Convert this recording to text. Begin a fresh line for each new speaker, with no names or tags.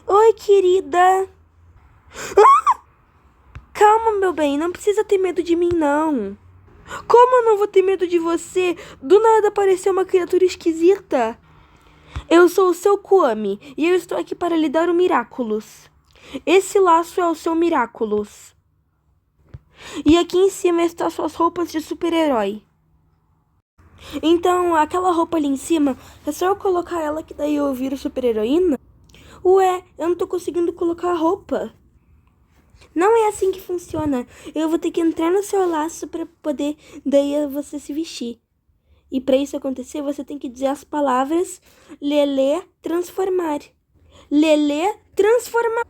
Oi, querida. Calma, meu bem, não precisa ter medo de mim, não. Como eu não vou ter medo de você? Do nada apareceu uma criatura esquisita. Eu sou o seu Kwame e eu estou aqui para lhe dar um Miraculous. Esse laço é o seu Miraculous. E aqui em cima estão suas roupas de super-herói. Então, aquela roupa ali em cima, é só eu colocar ela que daí eu viro super-heroína? Ué, eu não tô conseguindo colocar a roupa. Não é assim que funciona. Eu vou ter que entrar no seu laço para poder daí você se vestir. E para isso acontecer, você tem que dizer as palavras Lelê transformar. Lelê transformar.